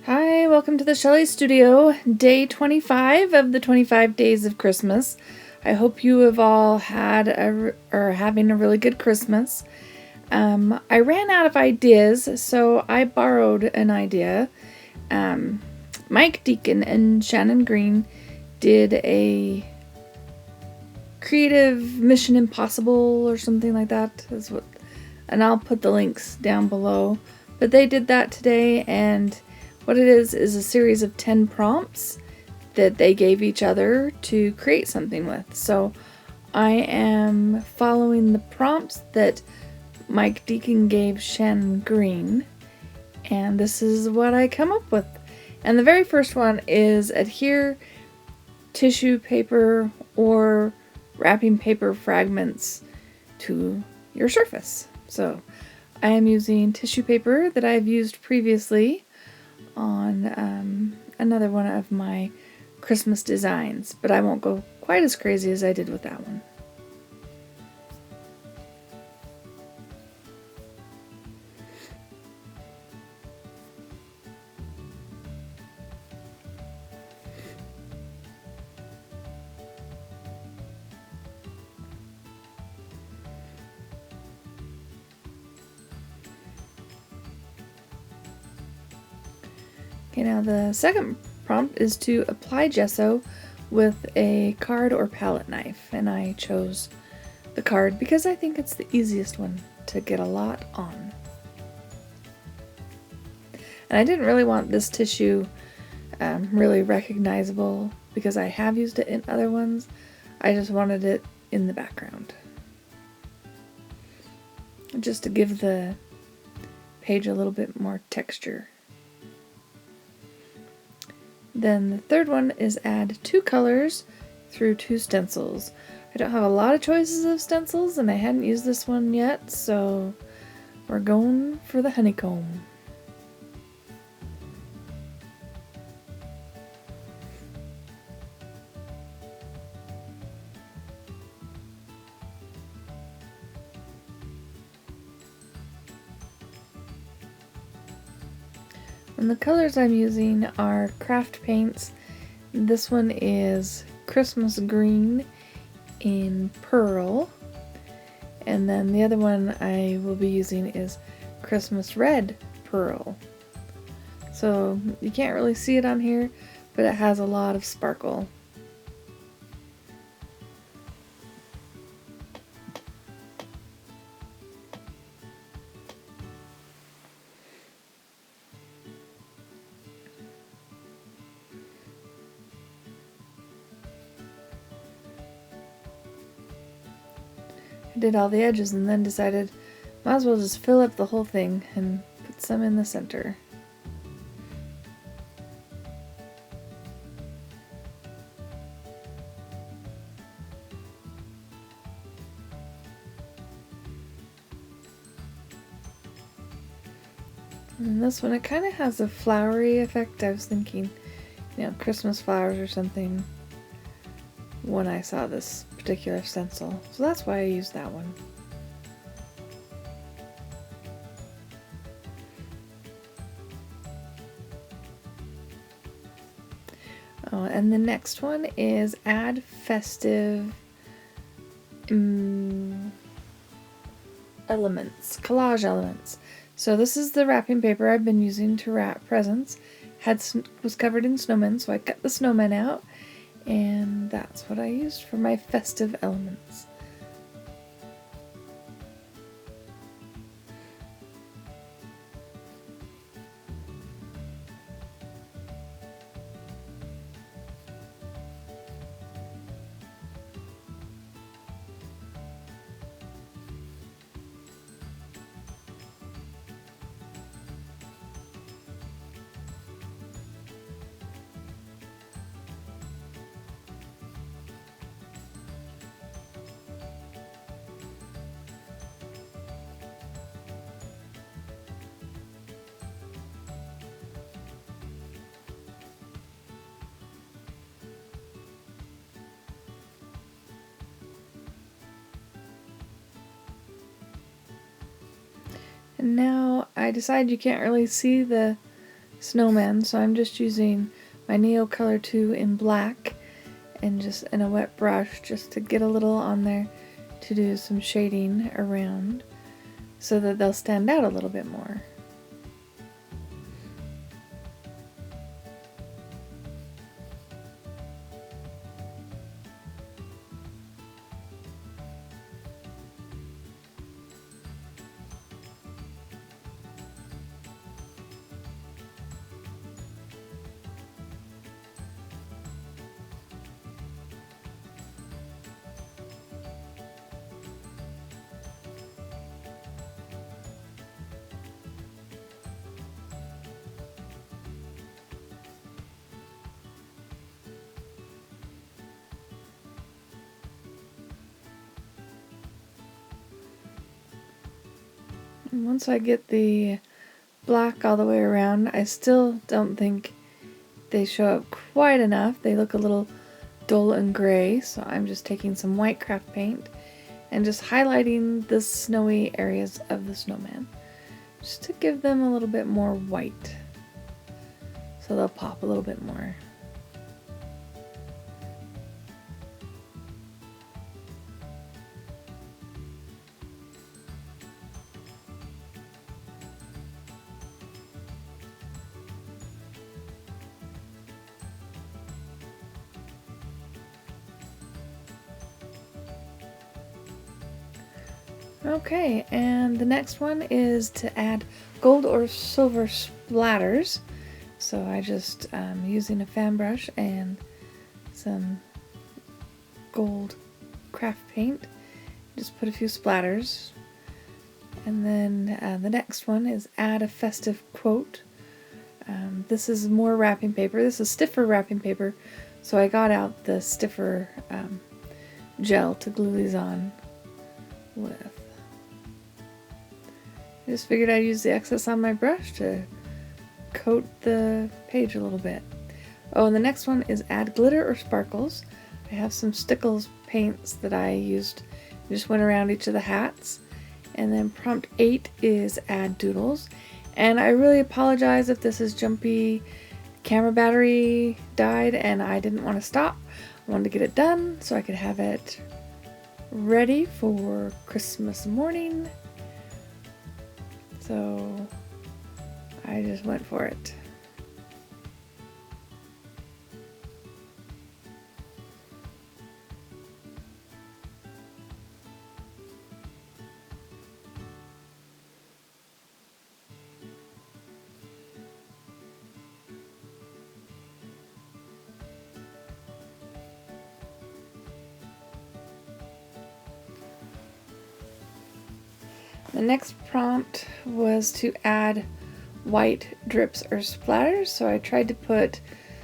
Hi, welcome to the Shelley Studio, day 25 of the 25 days of Christmas. I hope you have all had are having a really good Christmas. I ran out of ideas, so I borrowed an idea. Mike Deakin and Shannon Green did a creative Mission Impossible or something like that. And I'll put the links down below. But they did that today, and what it is a series of 10 prompts that they gave each other to create something with. So I am following the prompts that Mike Deakin gave Shannon Green, and this is what I come up with. And the very first one is adhere tissue paper or wrapping paper fragments to your surface. So I am using tissue paper that I've used previously on another one of my Christmas designs, but I won't go quite as crazy as I did with that one. Okay, now the second prompt is to apply gesso with a card or palette knife, and I chose the card because I think it's the easiest one to get a lot on. And I didn't really want this tissue really recognizable because I have used it in other ones. I just wanted it in the background, just to give the page a little bit more texture. Then the third one is add 2 colors through 2 stencils. I don't have a lot of choices of stencils, and I hadn't used this one yet, so we're going for the honeycomb. And the colors I'm using are craft paints. This one is Christmas Green in Pearl. And then the other one I will be using is Christmas Red Pearl. So you can't really see it on here, but it has a lot of sparkle. I did all the edges and then decided might as well just fill up the whole thing and put some in the center. And this one, it kind of has a flowery effect. I was thinking, Christmas flowers or something when I saw this particular stencil. So that's why I used that one. Oh, and the next one is add festive elements, collage elements. So this is the wrapping paper I've been using to wrap presents. Was covered in snowmen, so I cut the snowmen out, and that's what I used for my festive elements. And now I decide you can't really see the snowman, so I'm just using my Neo Color 2 in black and just in a wet brush just to get a little on there to do some shading around so that they'll stand out a little bit more. And once I get the black all the way around, I still don't think they show up quite enough. They look a little dull and gray, so I'm just taking some white craft paint and just highlighting the snowy areas of the snowman just to give them a little bit more white so they'll pop a little bit more. Okay, and the next one is to add gold or silver splatters. So I just using a fan brush and some gold craft paint, just put a few splatters. And then the next one is add a festive quote. This is more wrapping paper. This is stiffer wrapping paper, so I got out the stiffer gel to glue these on with. I just figured I'd use the excess on my brush to coat the page a little bit. Oh, and the next one is add glitter or sparkles. I have some Stencils paints that I used. I just went around each of the hats. And then prompt 8 is add doodles. And I really apologize if this is jumpy. Camera battery died and I didn't want to stop. I wanted to get it done so I could have it ready for Christmas morning. So I just went for it. The next prompt was to add white drips or splatters, so I tried to put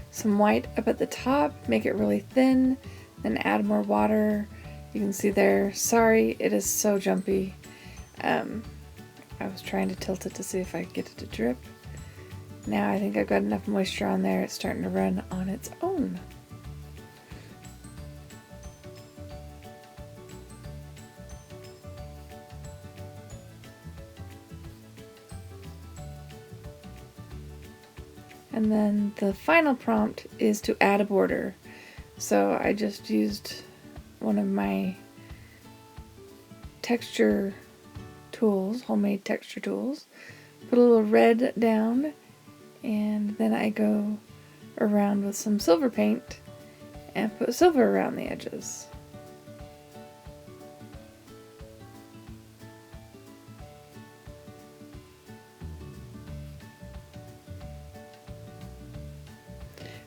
some white up at the top, make it really thin, then add more water. You can see there, sorry, it is so jumpy. I was trying to tilt it to see if I could get it to drip. Now I think I've got enough moisture on there, it's starting to run on its own. And then the final prompt is to add a border. So I just used one of my texture tools, homemade texture tools, put a little red down, and then I go around with some silver paint and put silver around the edges.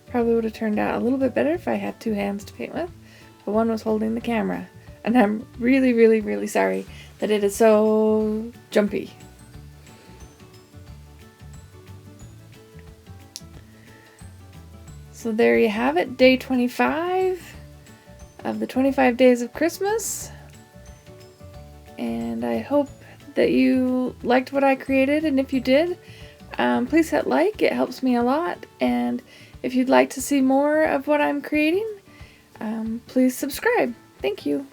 Probably would have turned out a little bit better if I had two hands to paint with, but one was holding the camera. And I'm really, really, really sorry that it is so jumpy. So there you have it, day 25 of the 25 days of Christmas. And I hope that you liked what I created, and if you did, please hit like, it helps me a lot. And if you'd like to see more of what I'm creating, please subscribe. Thank you.